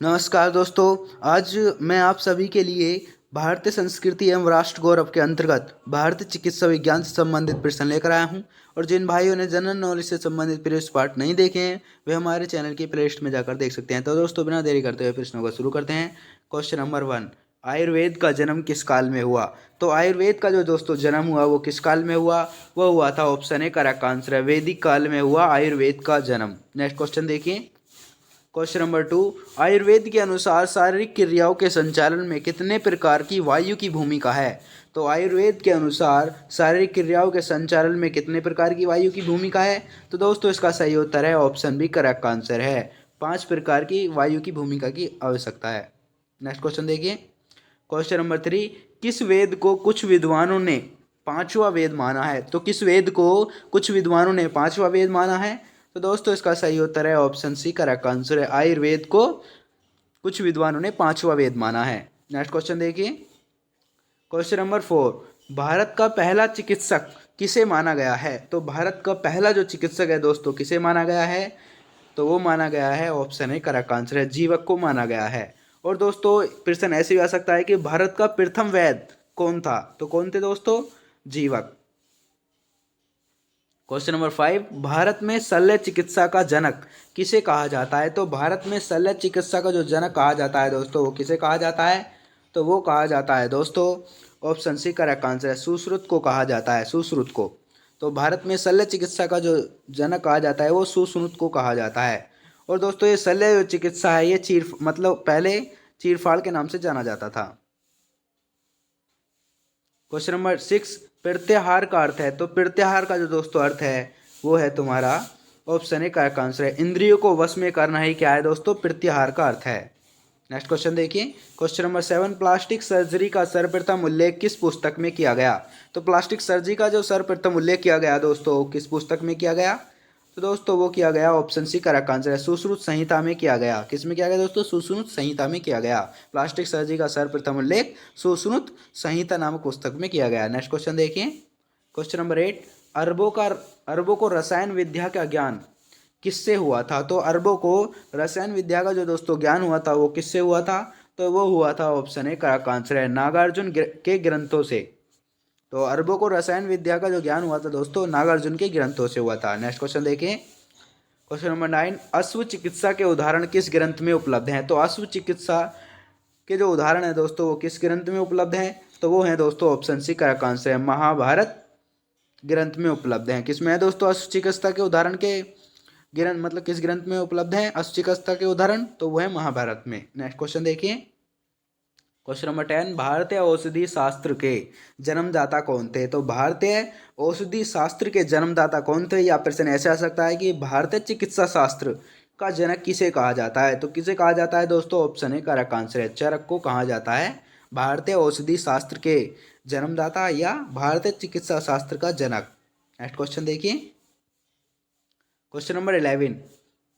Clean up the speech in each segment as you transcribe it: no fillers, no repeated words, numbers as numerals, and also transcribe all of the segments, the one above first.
नमस्कार दोस्तों। आज मैं आप सभी के लिए भारतीय संस्कृति एवं राष्ट्र गौरव के अंतर्गत भारतीय चिकित्सा विज्ञान से संबंधित प्रश्न लेकर आया हूं। और जिन भाइयों ने जनरल नॉलेज से संबंधित प्रीवियस पार्ट नहीं देखे हैं वे हमारे चैनल की प्लेलिस्ट में जाकर देख सकते हैं। तो दोस्तों बिना देरी करते हुए प्रश्नों को शुरू करते हैं। क्वेश्चन नंबर 1, आयुर्वेद का जन्म किस काल में हुआ? तो आयुर्वेद का जो दोस्तों जन्म हुआ वो किस काल में हुआ? वह हुआ था, ऑप्शन ए करेक्ट आंसर है, वैदिक काल में हुआ आयुर्वेद का जन्म। नेक्स्ट क्वेश्चन देखिए। क्वेश्चन नंबर 2, आयुर्वेद के अनुसार शारीरिक क्रियाओं के संचालन में कितने प्रकार की वायु की भूमिका है? तो आयुर्वेद के अनुसार शारीरिक क्रियाओं के संचालन में कितने प्रकार की वायु की भूमिका है? तो दोस्तों इसका सही उत्तर है ऑप्शन बी करेक्ट आंसर है, 5 प्रकार की वायु की भूमिका की आवश्यकता है। नेक्स्ट क्वेश्चन देखिए। क्वेश्चन नंबर 3, किस वेद को कुछ विद्वानों ने पांचवा वेद माना है? तो किस वेद को कुछ विद्वानों ने पांचवा वेद माना है? तो दोस्तों इसका सही उत्तर है ऑप्शन सी करेक्ट आंसर है, आयुर्वेद को कुछ विद्वानों ने पांचवा वेद माना है। नेक्स्ट क्वेश्चन देखिए। क्वेश्चन नंबर 4, भारत का पहला चिकित्सक किसे माना गया है? तो भारत का पहला जो चिकित्सक है दोस्तों किसे माना गया है? तो वो माना गया है, ऑप्शन ए करेक्ट आंसर है, जीवक को माना गया है। और दोस्तों प्रश्न ऐसे भी आ सकता है कि भारत का प्रथम वैद्य कौन था? तो कौन थे दोस्तों? जीवक। क्वेश्चन नंबर 5, भारत में शल्य चिकित्सा का जनक किसे कहा जाता है? तो भारत में शल्य चिकित्सा का जो जनक कहा जाता है दोस्तों वो किसे कहा जाता है? तो वो कहा जाता है दोस्तों, ऑप्शन सी करेक्ट आंसर है, सुश्रुत को कहा जाता है, सुश्रुत को। तो भारत में शल्य चिकित्सा का जो जनक कहा जाता है वो सुश्रुत को कहा जाता है। और दोस्तों ये शल्य जो चिकित्सा है ये पहले चीरफाड़ के नाम से जाना जाता था। क्वेश्चन नंबर 6, प्रत्याहार का अर्थ है? तो प्रत्याहार का जो दोस्तों अर्थ है वो है तुम्हारा, ऑप्शन ए करेक्ट आंसर है, इंद्रियों को वश में करना ही क्या है दोस्तों? प्रत्याहार का अर्थ है। नेक्स्ट क्वेश्चन देखिए। क्वेश्चन नंबर 7, प्लास्टिक सर्जरी का सर्वप्रथम उल्लेख किस पुस्तक में किया गया? तो प्लास्टिक सर्जरी का जो सर्वप्रथम उल्लेख किया गया दोस्तों किस पुस्तक में किया गया? तो दोस्तों वो किया गया, ऑप्शन सी करेक्ट आंसर है, सुश्रुत संहिता में किया गया। किस में किया गया दोस्तों? सुश्रुत संहिता में किया गया। प्लास्टिक सर्जरी का सर्वप्रथम उल्लेख सुश्रुत संहिता नामक पुस्तक में किया गया। नेक्स्ट क्वेश्चन देखिए। क्वेश्चन नंबर 8, अरबों को रसायन विद्या का ज्ञान किससे हुआ था? तो अरबों को रसायन विद्या का जो दोस्तों ज्ञान हुआ था वो किससे हुआ था? तो वो हुआ था, ऑप्शन ए करेक्ट आंसर है, नागार्जुन के ग्रंथों से। तो अरबों को रसायन विद्या का जो ज्ञान हुआ था दोस्तों नागार्जुन के ग्रंथों से हुआ था। नेक्स्ट क्वेश्चन देखिए। क्वेश्चन नंबर 9, अश्व चिकित्सा के उदाहरण किस ग्रंथ में उपलब्ध हैं? तो अश्व चिकित्सा के जो उदाहरण है दोस्तों वो किस ग्रंथ में उपलब्ध हैं? तो वो है दोस्तों, ऑप्शन सी करेक्ट आंसर है, महाभारत ग्रंथ में उपलब्ध हैं। किसमें है दोस्तों अश्व चिकित्सा के उदाहरण के ग्रंथ, मतलब किस ग्रंथ में उपलब्ध है अश्व चिकित्सा के उदाहरण? तो वो है महाभारत में। नेक्स्ट क्वेश्चन देखिए। क्वेश्चन नंबर 10, भारतीय औषधि शास्त्र के जन्मदाता कौन थे? तो भारतीय औषधि शास्त्र के जन्मदाता कौन थे? या प्रश्न ऐसे आ सकता है कि भारतीय चिकित्सा शास्त्र का जनक किसे कहा जाता है? तो किसे कहा जाता है दोस्तों? ऑप्शन ए करेक्ट आंसर है, चरक को कहा जाता है भारतीय औषधि शास्त्र के जन्मदाता या भारतीय चिकित्सा शास्त्र का जनक। नेक्स्ट क्वेश्चन देखिए। क्वेश्चन नंबर 11,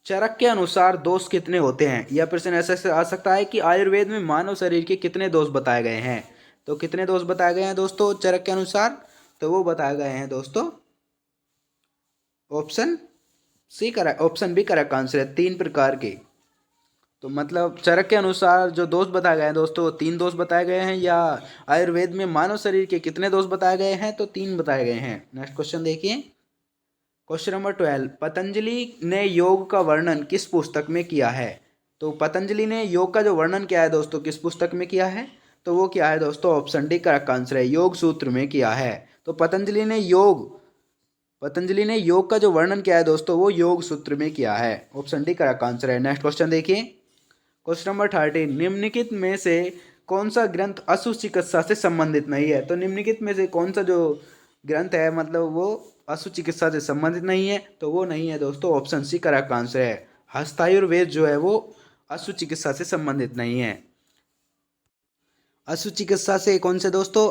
चरक के अनुसार दोष कितने होते हैं? यह प्रश्न ऐसे आ सकता है कि आयुर्वेद में मानव शरीर के कितने दोष बताए गए हैं? तो कितने दोष बताए गए हैं दोस्तों चरक के अनुसार? तो वो बताए गए हैं दोस्तों, option option B correct answer है, 3 प्रकार के। तो मतलब चरक के अनुसार जो दोष बताए गए हैं दोस्तों 3 दोष बताए गए हैं, या आयुर्वेद में मानव शरीर के कितने दोष बताए गए हैं? तो 3 बताए गए हैं। नेक्स्ट क्वेश्चन देखिए। क्वेश्चन नंबर 12, पतंजलि ने योग का वर्णन किस पुस्तक में किया है? तो पतंजलि ने योग का जो वर्णन किया है दोस्तों किस पुस्तक में किया है? तो वो क्या है दोस्तों, ऑप्शन डी करेक्ट आंसर है, योग सूत्र में किया है। तो पतंजलि ने योग का जो वर्णन किया है दोस्तों वो योग सूत्र में किया है, ऑप्शन डी करेक्ट आंसर है। नेक्स्ट क्वेश्चन देखिए। क्वेश्चन नंबर 13, निम्नलिखित में से कौन सा ग्रंथ अश्व चिकित्सा से संबंधित नहीं है? तो निम्नलिखित में से कौन सा जो ग्रंथ है मतलब वो अश्व चिकित्सा से संबंधित नहीं है? तो वो नहीं है दोस्तों, ऑप्शन सी करेक्ट आंसर है, हस्तायुर्वेद जो है वो अश्व चिकित्सा से संबंधित नहीं है। अश्व चिकित्सा से कौन से दोस्तों,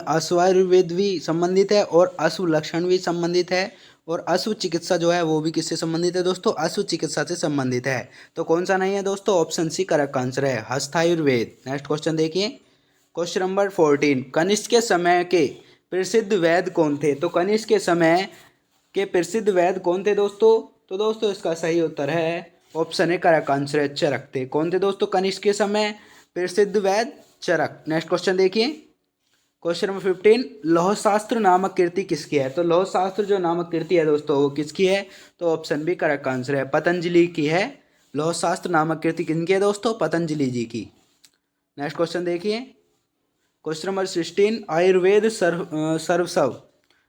अश्वायुर्वेद भी संबंधित है और अश्व लक्षण भी संबंधित है, और अश्व चिकित्सा जो है वो भी किससे संबंधित है दोस्तों? अश्व चिकित्सा से संबंधित है। तो कौन सा नहीं है दोस्तों? ऑप्शन सी करेक्ट आंसर है, हस्तायुर्वेद। नेक्स्ट क्वेश्चन देखिए। क्वेश्चन नंबर 14, कनिष्क के समय के प्रसिद्ध वैद्य कौन थे? तो कनिष्क के समय के प्रसिद्ध वैद्य कौन थे दोस्तों? तो दोस्तों इसका सही उत्तर है, ऑप्शन है करेक्ट आंसर है चरक थे। कौन थे दोस्तों? कनिष्क के समय प्रसिद्ध वैद्य चरक। नेक्स्ट क्वेश्चन देखिए, क्वेश्चन नंबर 15, लौह शास्त्र नामक कृति किसकी है? तो लौह शास्त्र जो नामक कृति है दोस्तों वो किसकी है? तो ऑप्शन बी करेक्ट आंसर है पतंजलि की है। लौह शास्त्र नामक कृति किनकी है दोस्तों? पतंजलि जी की। नेक्स्ट क्वेश्चन देखिए, क्वेश्चन नंबर 16, आयुर्वेद सर्वस्व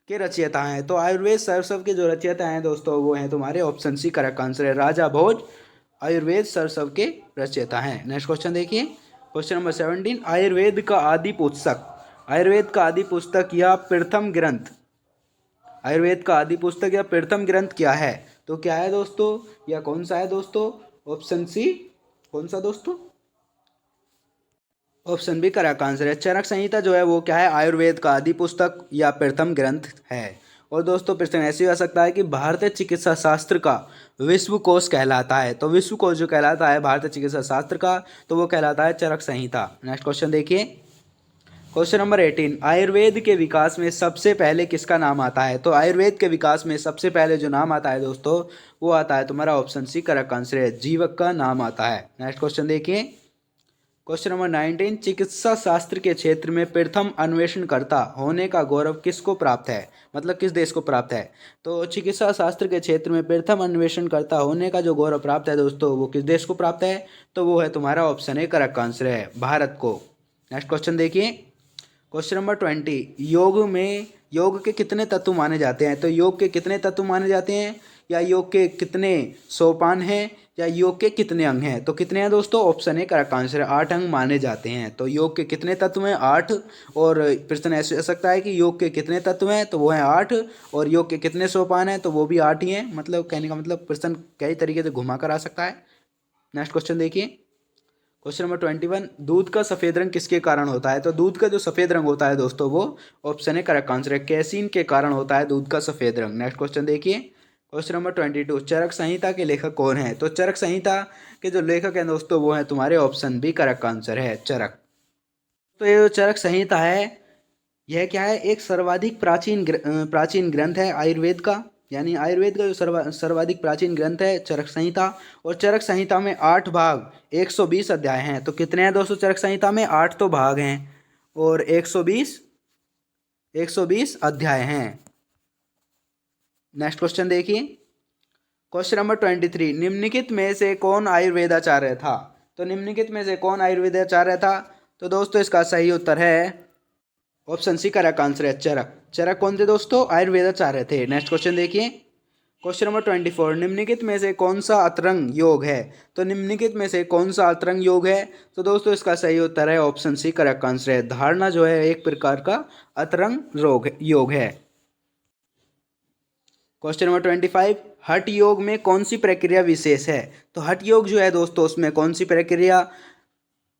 के रचयिता हैं। तो आयुर्वेद सर्वस्व के जो रचयिता हैं दोस्तों वो हैं तुम्हारे ऑप्शन सी करेक्ट आंसर है राजा भोज आयुर्वेद सर्वस्व के रचयिता हैं। नेक्स्ट क्वेश्चन देखिए, क्वेश्चन नंबर 17, आयुर्वेद का आदि पुस्तक, आयुर्वेद का आदि पुस्तक या प्रथम ग्रंथ, आयुर्वेद का आदि पुस्तक या प्रथम ग्रंथ क्या है? तो क्या है दोस्तों? या कौन सा है दोस्तों? ऑप्शन सी कौन सा दोस्तों? ऑप्शन बी करेक्ट आंसर है चरक संहिता जो है वो क्या है? आयुर्वेद का आदि पुस्तक या प्रथम ग्रंथ है। और दोस्तों प्रश्न ऐसे हो सकता है कि भारतीय चिकित्सा शास्त्र का विश्वकोश कहलाता है। तो विश्वकोश जो कहलाता है भारतीय चिकित्सा शास्त्र का तो वो कहलाता है चरक संहिता। नेक्स्ट क्वेश्चन देखिए, क्वेश्चन नंबर 18, आयुर्वेद के विकास में सबसे पहले किसका नाम आता है? तो आयुर्वेद के विकास में सबसे पहले जो नाम आता है दोस्तों वो आता है तुम्हारा ऑप्शन सी करेक्ट आंसर है जीवक का नाम आता है। नेक्स्ट क्वेश्चन देखिए, क्वेश्चन नंबर 19, चिकित्सा शास्त्र के क्षेत्र में प्रथम अन्वेषणकर्ता होने का गौरव किसको प्राप्त है? मतलब किस देश को प्राप्त है? तो चिकित्सा शास्त्र के क्षेत्र में प्रथम अन्वेषणकर्ता होने का जो गौरव प्राप्त है दोस्तों वो किस देश को प्राप्त है? तो वो है तुम्हारा ऑप्शन ए करेक्ट आंसर है भारत को। नेक्स्ट क्वेश्चन देखिए, क्वेश्चन नंबर 20, योग के कितने तत्व माने जाते हैं? तो योग के कितने तत्व माने जाते हैं, या योग के कितने सोपान हैं, या योग के कितने अंग हैं? तो कितने हैं दोस्तों? ऑप्शन ए करेक्ट आंसर है 8 अंग माने जाते हैं। तो योग के कितने तत्व हैं? 8। और प्रश्न ऐसे हो सकता है कि योग के कितने तत्व हैं? तो वो हैं 8। और योग के कितने सोपान हैं? तो वो भी 8 ही हैं। मतलब कहने का मतलब प्रश्न कई तरीके से घुमा कर आ सकता है। नेक्स्ट क्वेश्चन देखिए, क्वेश्चन नंबर 21, दूध का सफ़ेद रंग किसके कारण होता है? तो दूध का जो सफ़ेद रंग होता है दोस्तों वो ऑप्शन है करेक्ट आंसर है कैसीन के कारण होता है दूध का सफ़ेद रंग। नेक्स्ट क्वेश्चन देखिए, क्वेश्चन नंबर 22, चरक संहिता के लेखक कौन है? तो चरक संहिता के जो लेखक हैं दोस्तों वो हैं तुम्हारे ऑप्शन बी करेक्ट आंसर है चरक। तो ये जो चरक संहिता है यह क्या है? एक सर्वाधिक प्राचीन ग्रंथ है आयुर्वेद का, यानी आयुर्वेद का जो सर्वाधिक प्राचीन ग्रंथ है चरक संहिता। और चरक संहिता में 8 भाग 120 अध्याय हैं। तो कितने हैं दोस्तों चरक संहिता में? 8 तो भाग हैं और 120 अध्याय हैं। नेक्स्ट क्वेश्चन देखिए, क्वेश्चन नंबर 23, निम्नलिखित में से कौन आयुर्वेदाचार्य था? तो निम्नलिखित में से कौन आयुर्वेदाचार्य था? तो दोस्तों इसका सही उत्तर है ऑप्शन सी करेक्ट आंसर है चरक। चरक कौन थे दोस्तों? आयुर्वेदाचार्य थे। नेक्स्ट क्वेश्चन देखिए, क्वेश्चन नंबर 24, निम्नलिखित में से कौन सा अतरंग योग है? तो निम्नलिखित में से कौन सा अतरंग योग है? तो दोस्तों इसका सही उत्तर है ऑप्शन सी करेक्ट आंसर है धारणा जो है एक प्रकार का अतरंग योग है। क्वेश्चन नंबर 25, हठ योग में कौन सी प्रक्रिया विशेष है? तो हठ योग जो है दोस्तों उसमें कौन सी प्रक्रिया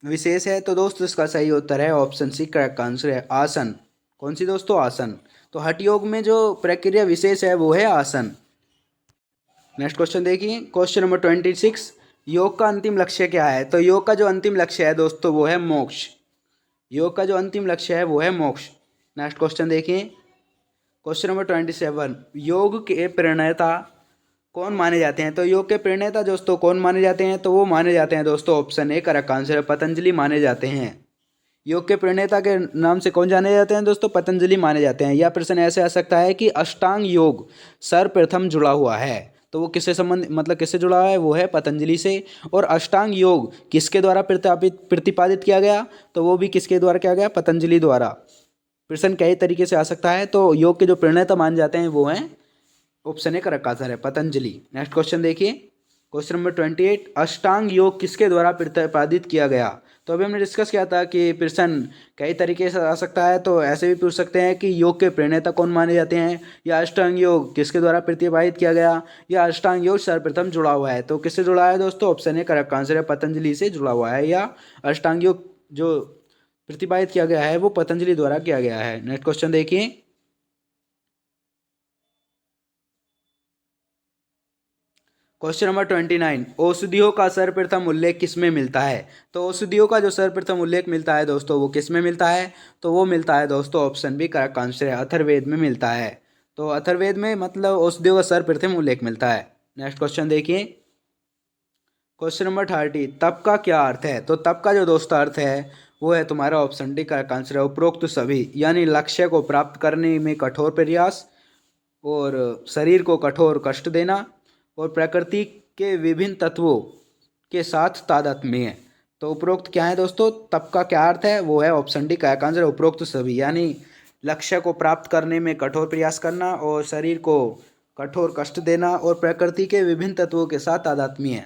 विशेष है? तो दोस्तों इसका सही उत्तर है ऑप्शन सी करेक्ट आंसर है आसन। कौन सी दोस्तों? आसन। तो हठ योग में जो प्रक्रिया विशेष है वो है आसन। नेक्स्ट क्वेश्चन देखिए, क्वेश्चन नंबर 26, योग का अंतिम लक्ष्य क्या है? तो योग का जो अंतिम लक्ष्य है दोस्तों वो है मोक्ष। योग का जो अंतिम लक्ष्य है वो है मोक्ष। नेक्स्ट क्वेश्चन देखिए, क्वेश्चन नंबर 27, योग के प्रणेता कौन माने जाते हैं? तो योग के प्रणेता दोस्तों कौन माने जाते हैं? तो वो माने जाते हैं दोस्तों ऑप्शन ए करेक्ट आंसर है पतंजलि माने जाते हैं। योग के प्रणेता के नाम से कौन जाने जाते हैं दोस्तों? पतंजलि माने जाते हैं। यह प्रश्न ऐसे आ सकता है कि अष्टांग योग सर्वप्रथम जुड़ा हुआ है। तो वो किससे संबंध मतलब किससे जुड़ा हुआ है? वो है पतंजलि से। और अष्टांग योग किसके द्वारा प्रतिपादित किया गया? तो वो भी किसके द्वारा किया गया? पतंजलि द्वारा। प्रश्न कई तरीके से आ सकता है। तो योग के जो प्रणेता माने जाते हैं वो हैं ऑप्शन ए करेक्ट आंसर है पतंजलि। नेक्स्ट क्वेश्चन देखिए, क्वेश्चन नंबर 28, अष्टांग योग किसके द्वारा प्रतिपादित किया गया? तो अभी हमने डिस्कस किया था कि प्रश्न कई तरीके से आ सकता है। तो ऐसे भी पूछ सकते हैं कि योग के प्रणेता कौन माने जाते हैं, या अष्टांग योग किसके द्वारा प्रतिपादित किया गया, या अष्टांग योग सर्वप्रथम जुड़ा हुआ है। तो किससे जुड़ा है दोस्तों? ऑप्शन ए करेक्ट आंसर है पतंजलि से जुड़ा हुआ है, या अष्टांग योग जो प्रतिपादित किया गया है वो पतंजलि द्वारा किया गया है। नेक्स्ट क्वेश्चन देखिए, क्वेश्चन नंबर 29, औषधियों का सर्वप्रथम उल्लेख किस में मिलता है? तो औषधियों का जो सर्वप्रथम उल्लेख मिलता है दोस्तों वो किस में मिलता है? तो वो मिलता है दोस्तों ऑप्शन बी करेक्ट आंसर है अथर्ववेद में मिलता है। तो अथर्ववेद में मतलब औषधियों का सर्वप्रथम उल्लेख मिलता है। नेक्स्ट क्वेश्चन देखिए, क्वेश्चन नंबर 30, तप का क्या अर्थ है? तो तप का जो दोस्तों अर्थ है वो है तुम्हारा ऑप्शन डी का आंसर है उपरोक्त सभी, यानी लक्ष्य को प्राप्त करने में कठोर प्रयास और शरीर को कठोर कष्ट देना और प्रकृति के विभिन्न तत्वों के साथ तादात्म्य। तो उपरोक्त क्या है दोस्तों? तप का क्या अर्थ है? वो है ऑप्शन डी का आंसर है उपरोक्त सभी, यानी लक्ष्य को प्राप्त करने में कठोर प्रयास करना और शरीर को कठोर कष्ट देना और प्रकृति के विभिन्न तत्वों के साथ तादात्म्य।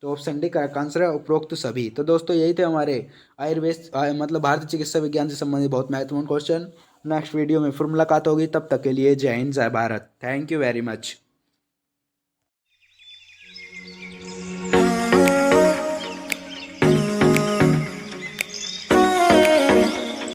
तो ऑप्शन डी का आंसर है उपरोक्त सभी। तो दोस्तों यही थे हमारे आयुर्वेद मतलब भारतीय चिकित्सा विज्ञान से संबंधित बहुत महत्वपूर्ण क्वेश्चन। नेक्स्ट वीडियो में फिर मुलाकात होगी, तब तक के लिए जय हिंद जय Bharat. Thank you very much.